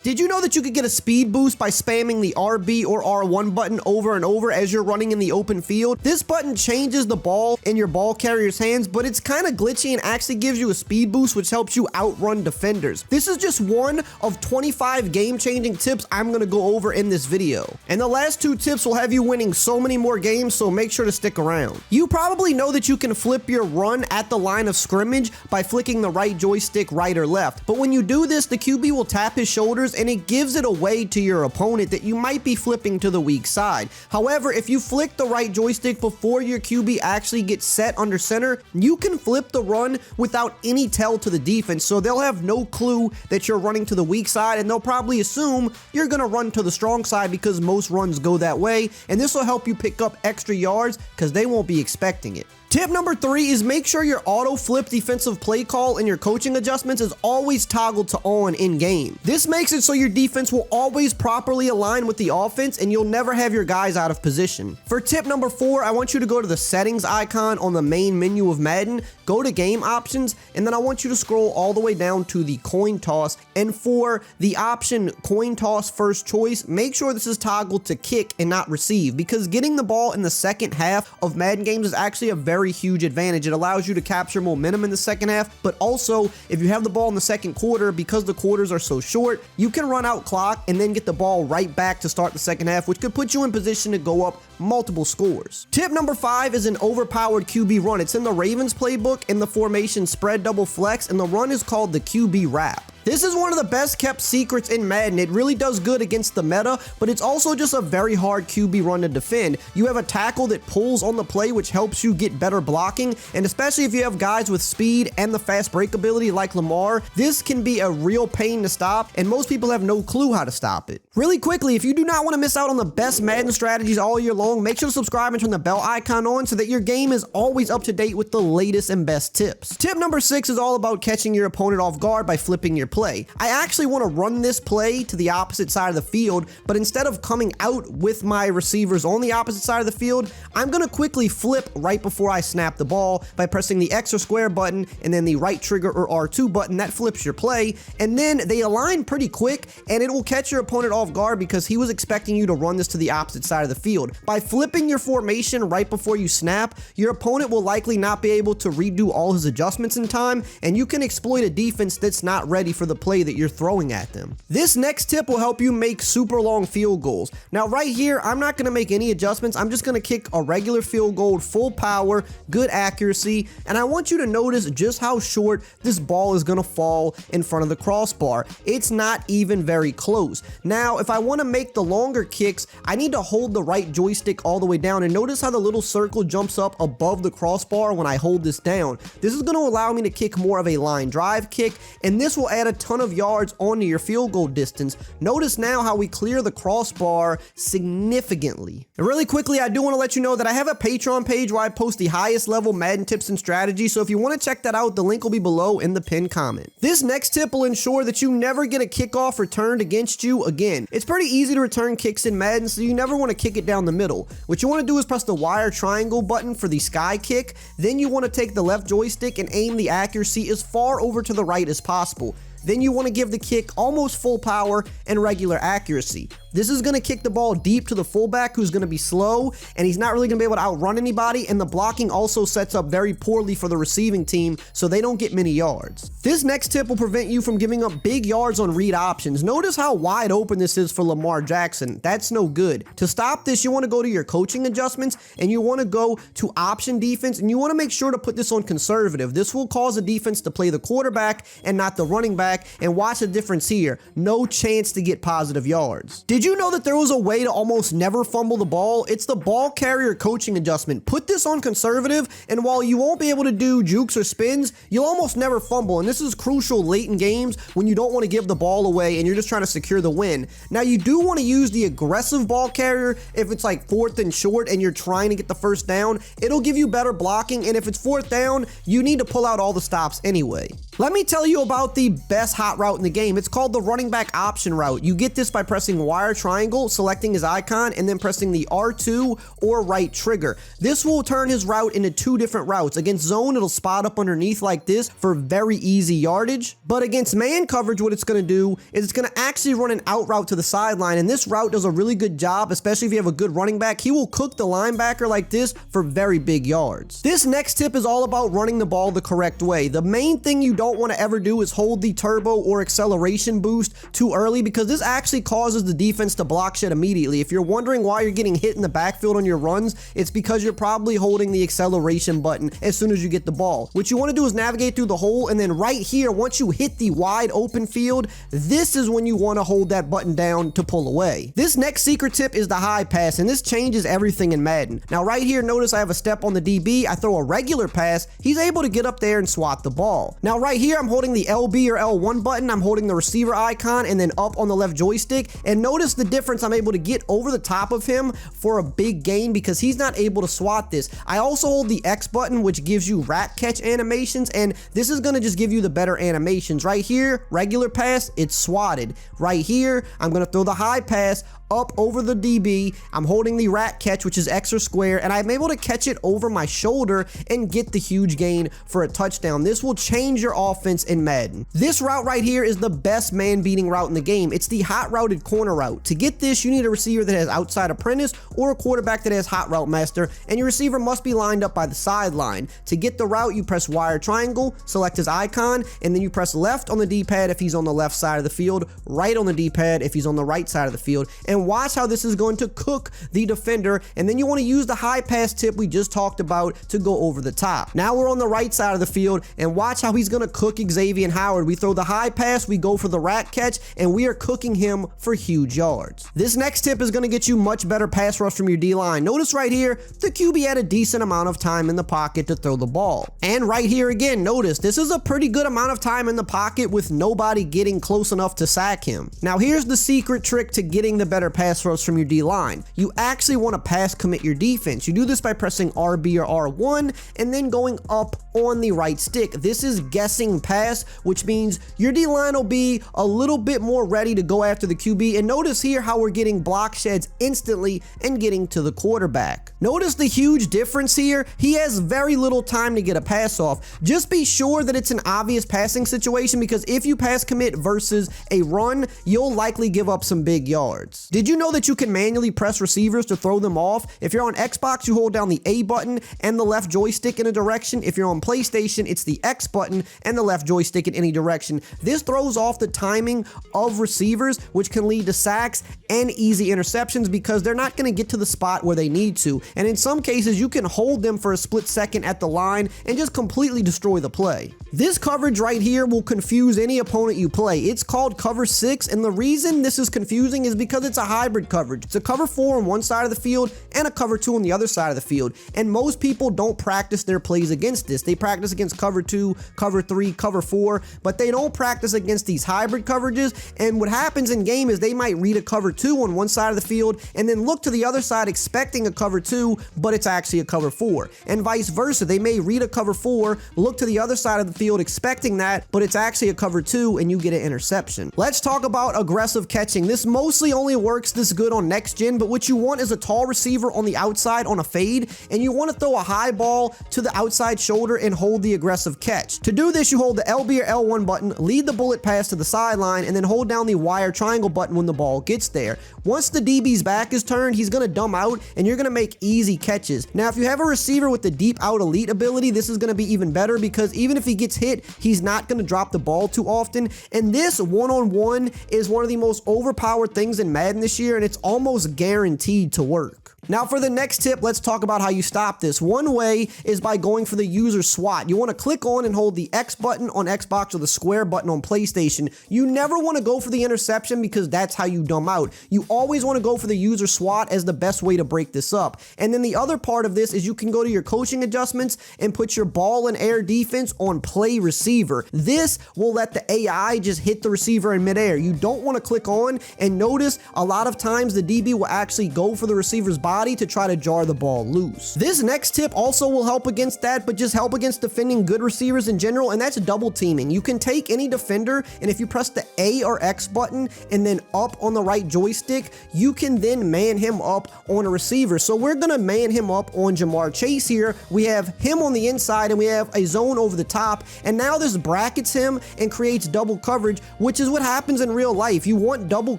Did you know that you could get a speed boost by spamming the RB or R1 button over and over as you're running in the open field? This button changes the ball in your ball carrier's hands, but it's kind of glitchy and actually gives you a speed boost, which helps you outrun defenders. This is just one of 25 game-changing tips I'm going to go over in this video. And the last 2 tips will have you winning so many more games, so make sure to stick around. You probably know that you can flip your run at the line of scrimmage by flicking the right joystick right or left. But when you do this, the QB will tap his shoulders and it gives it away to your opponent that you might be flipping to the weak side. However, if you flick the right joystick before your QB actually gets set under center, you can flip the run without any tell to the defense, so they'll have no clue that you're running to the weak side, and they'll probably assume you're going to run to the strong side because most runs go that way, and this will help you pick up extra yards because they won't be expecting it. Tip number 3 is make sure your auto flip defensive play call and your coaching adjustments is always toggled to on in game. This makes it so your defense will always properly align with the offense and you'll never have your guys out of position. For tip number 4, I want you to go to the settings icon on the main menu of Madden, go to game options, and then I want you to scroll all the way down to the coin toss, and for the option coin toss first choice, make sure this is toggled to kick and not receive, because getting the ball in the second half of Madden games is actually a very huge advantage. It allows you to capture momentum in the second half, but also if you have the ball in the second quarter, because the quarters are so short, you can run out clock and then get the ball right back to start the second half, which could put you in position to go up multiple scores. Tip number 5 is an overpowered QB run. It's in the Ravens playbook in the formation spread double flex, and the run is called the QB wrap. This is one of the best kept secrets in Madden. It really does good against the meta, but it's also just a very hard QB run to defend. You have a tackle that pulls on the play, which helps you get better blocking, and especially if you have guys with speed and the fast break ability like Lamar, this can be a real pain to stop, and most people have no clue how to stop it. Really quickly, if you do not want to miss out on the best Madden strategies all year long, make sure to subscribe and turn the bell icon on so that your game is always up to date with the latest and best tips. Tip number 6 is all about catching your opponent off guard by flipping your play. I actually want to run this play to the opposite side of the field, but instead of coming out with my receivers on the opposite side of the field, I'm going to quickly flip right before I snap the ball by pressing the X or square button and then the right trigger or R2 button. That flips your play, and then they align pretty quick and it will catch your opponent off guard because he was expecting you to run this to the opposite side of the field. By flipping your formation right before you snap, your opponent will likely not be able to redo all his adjustments in time, and you can exploit a defense that's not ready for the play that you're throwing at them. This next tip will help you make super long field goals. Now right here, I'm not going to make any adjustments. I'm just going to kick a regular field goal, full power, good accuracy, and I want you to notice just how short this ball is going to fall in front of the crossbar. It's not even very close. Now, if I want to make the longer kicks, I need to hold the right joystick all the way down, and notice how the little circle jumps up above the crossbar when I hold this down. This is going to allow me to kick more of a line drive kick, and this will add a ton of yards onto your field goal distance. Notice now how we clear the crossbar significantly. And really quickly, I do want to let you know that I have a Patreon page where I post the highest level Madden tips and strategies, so if you want to check that out, the link will be below in the pinned comment. This next tip will ensure that you never get a kickoff returned against you again. It's pretty easy to return kicks in Madden, so you never want to kick it down the middle. What you want to do is press the wire triangle button for the sky kick, then you want to take the left joystick and aim the accuracy as far over to the right as possible. Then you want to give the kick almost full power and regular accuracy. This is going to kick the ball deep to the fullback, who's going to be slow, and he's not really going to be able to outrun anybody, and the blocking also sets up very poorly for the receiving team, so they don't get many yards. This next tip will prevent you from giving up big yards on read options. Notice how wide open this is for Lamar Jackson. That's no good. To stop this, you want to go to your coaching adjustments, and you want to go to option defense, and you want to make sure to put this on conservative. This will cause a defense to play the quarterback and not the running back, and watch the difference here. No chance to get positive yards. Did you know that there was a way to almost never fumble the ball? It's the ball carrier coaching adjustment. Put this on conservative, and while you won't be able to do jukes or spins, you'll almost never fumble, and this is crucial late in games when you don't want to give the ball away and you're just trying to secure the win. Now, you do want to use the aggressive ball carrier if it's like 4th and short and you're trying to get the first down. It'll give you better blocking, and if it's 4th down, you need to pull out all the stops anyway. Let me tell you about the best hot route in the game. It's called the running back option route. You get this by pressing wire triangle, selecting his icon, and then pressing the R2 or right trigger. This will turn his route into two different routes. Against zone, it'll spot up underneath like this for very easy yardage. But against man coverage, what it's going to do is it's going to actually run an out route to the sideline. And this route does a really good job, especially if you have a good running back. He will cook the linebacker like this for very big yards. This next tip is all about running the ball the correct way. The main thing you don't want to ever do is hold the turbo or acceleration boost too early, because this actually causes the defense to block shit immediately. If you're wondering why you're getting hit in the backfield on your runs, it's because you're probably holding the acceleration button as soon as you get the ball. What you want to do is navigate through the hole, and then right here, once you hit the wide open field, this is when you want to hold that button down to pull away. This next secret tip is the high pass, and this changes everything in Madden. Now right here, notice I have a step on the DB. I throw a regular pass, he's able to get up there and swat the ball. Now right here, I'm holding the LB or L1 button, I'm holding the receiver icon, and then up on the left joystick, and notice the difference. I'm able to get over the top of him for a big gain because he's not able to swat this. I also hold the X button, which gives you rat catch animations, and this is going to just give you the better animations. Right here, regular pass, it's swatted. Right here, I'm going to throw the high pass up over the DB. I'm holding the rat catch, which is X or square, and I'm able to catch it over my shoulder and get the huge gain for a touchdown. This will change your offense in Madden. This route right here is the best man-beating route in the game. It's the hot routed corner route. To get this, you need a receiver that has outside apprentice or a quarterback that has hot route master, and your receiver must be lined up by the sideline. To get the route, you press wire triangle, select his icon, and then you press left on the D-pad if he's on the left side of the field, right on the D-pad if he's on the right side of the field, and watch how this is going to cook the defender. And then you want to use the high pass tip we just talked about to go over the top. Now we're on the right side of the field, and watch how he's going to cook Xavier Howard. We throw the high pass, we go for the rat catch, and we are cooking him for huge yards. This next tip is going to get you much better pass rush from your D-line. Notice right here, the QB had a decent amount of time in the pocket to throw the ball. And right here again, notice this is a pretty good amount of time in the pocket with nobody getting close enough to sack him. Now here's the secret trick to getting the better pass rush from your D-line. You actually want to pass commit your defense. You do this by pressing RB or R1 and then going up on the right stick. This is guessing pass, which means your D-line will be a little bit more ready to go after the QB. And notice here how we're getting block sheds instantly and getting to the quarterback. Notice the huge difference here. He has very little time to get a pass off. Just be sure that it's an obvious passing situation, because if you pass commit versus a run, you'll likely give up some big yards. Did you know that you can manually press receivers to throw them off? If you're on Xbox, you hold down the A button and the left joystick in a direction. If you're on PlayStation, it's the X button and the left joystick in any direction. This throws off the timing of receivers, which can lead to sacks and easy interceptions because they're not going to get to the spot where they need to. And in some cases, you can hold them for a split second at the line and just completely destroy the play. This coverage right here will confuse any opponent you play. It's called cover 6, and the reason this is confusing is because it's a hybrid coverage. It's a cover 4 on one side of the field and a cover 2 on the other side of the field. And most people don't practice their plays against this. They practice against cover 2, cover 3, cover 4, but they don't practice against these hybrid coverages. And what happens in game is they might read a cover 2 on one side of the field and then look to the other side expecting a cover 2, but it's actually a cover 4. And vice versa. They may read a cover 4, look to the other side of the field expecting that, but it's actually a cover 2 and you get an interception. Let's talk about aggressive catching. This mostly only works this good on next gen, but what you want is a tall receiver on the outside on a fade, and you want to throw a high ball to the outside shoulder and hold the aggressive catch. To do this, you hold the LB or L1 button, lead the bullet pass to the sideline, and then hold down the wire triangle button when the ball gets there. Once the DB's back is turned, he's going to dumb out and you're going to make easy catches. Now, if you have a receiver with the deep out elite ability, this is going to be even better because even if he gets hit, he's not going to drop the ball too often. And this one-on-one is one of the most overpowered things in Madden this year, and it's almost guaranteed to work. Now for the next tip, let's talk about how you stop this. One way is by going for the user swat. You want to click on and hold the X button on Xbox or the square button on PlayStation. You never want to go for the interception because that's how you dumb out. You always want to go for the user swat as the best way to break this up. And then the other part of this is you can go to your coaching adjustments and put your ball and air defense on play receiver. This will let the AI just hit the receiver in midair. You don't want to click on, and notice a lot of times the DB will actually go for the receiver's body body to try to jar the ball loose. This next tip also will help against that, but just help against defending good receivers in general, and that's double teaming. You can take any defender, and if you press the A or X button and then up on the right joystick, you can then man him up on a receiver. So we're gonna man him up on Jamar Chase here. We have him on the inside and we have a zone over the top, and now this brackets him and creates double coverage, which is what happens in real life. You want double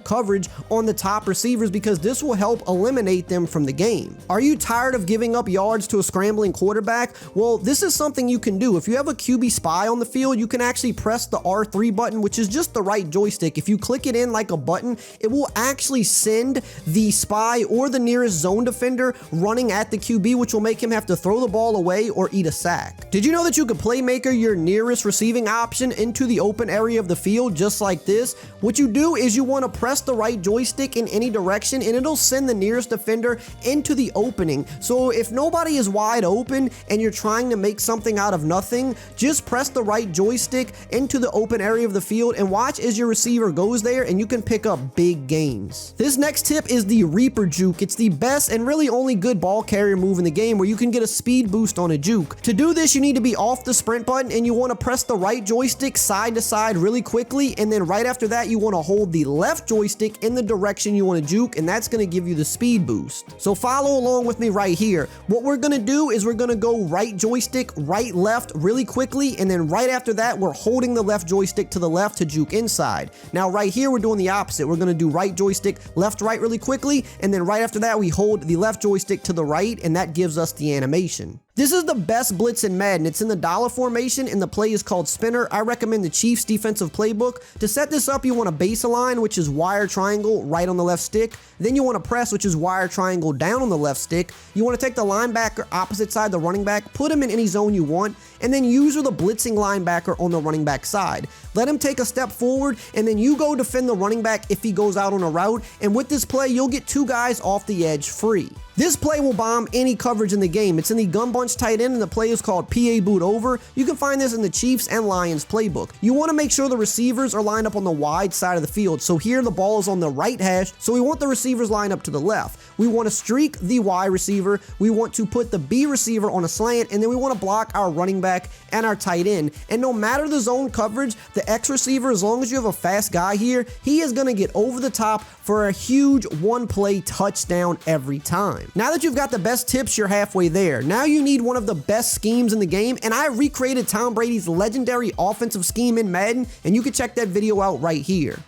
coverage on the top receivers because this will help eliminate them from the game. Are you tired of giving up yards to a scrambling quarterback? Well, this is something you can do. If you have a QB spy on the field, you can actually press the R3 button, which is just the right joystick. If you click it in like a button, it will actually send the spy or the nearest zone defender running at the QB, which will make him have to throw the ball away or eat a sack. Did you know that you could playmaker your nearest receiving option into the open area of the field just like this? What you do is you want to press the right joystick in any direction and it'll send the nearest defender into the opening. So if nobody is wide open and you're trying to make something out of nothing, just press the right joystick into the open area of the field and watch as your receiver goes there and you can pick up big gains. This next tip is the Reaper Juke. It's the best and really only good ball carrier move in the game where you can get a speed boost on a juke. To do this, you need to be off the sprint button and you want to press the right joystick side to side really quickly, and then right after that you want to hold the left joystick in the direction you want to juke, and that's going to give you the speed boost. So follow along with me right here. What we're going to do is we're going to go right joystick, right left really quickly, and then right after that we're holding the left joystick to the left to juke inside. Now right here we're doing the opposite. We're going to do right joystick, left right really quickly, and then right after that we hold the left joystick to the right, and that gives us the animation. This is the best blitz in Madden. It's in the dollar formation and the play is called spinner. I recommend the Chiefs defensive playbook. To set this up, you want a base align, which is wire triangle right on the left stick. Then you want to press, which is wire triangle down on the left stick. You want to take the linebacker opposite side, the running back, put him in any zone you want, and then use the blitzing linebacker on the running back side. Let him take a step forward, and then you go defend the running back if he goes out on a route, and with this play, you'll get two guys off the edge free. This play will bomb any coverage in the game. It's in the gun bunch tight end and the play is called PA boot over. You can find this in the Chiefs and Lions playbook. You want to make sure the receivers are lined up on the wide side of the field. So here the ball is on the right hash, so we want the receivers lined up to the left. We want to streak the Y receiver. We want to put the B receiver on a slant, and then we want to block our running back and our tight end. And no matter the zone coverage, the X receiver, as long as you have a fast guy here, he is going to get over the top for a huge one-play touchdown every time. Now that you've got the best tips, you're halfway there. Now you need one of the best schemes in the game, and I recreated Tom Brady's legendary offensive scheme in Madden, and you can check that video out right here.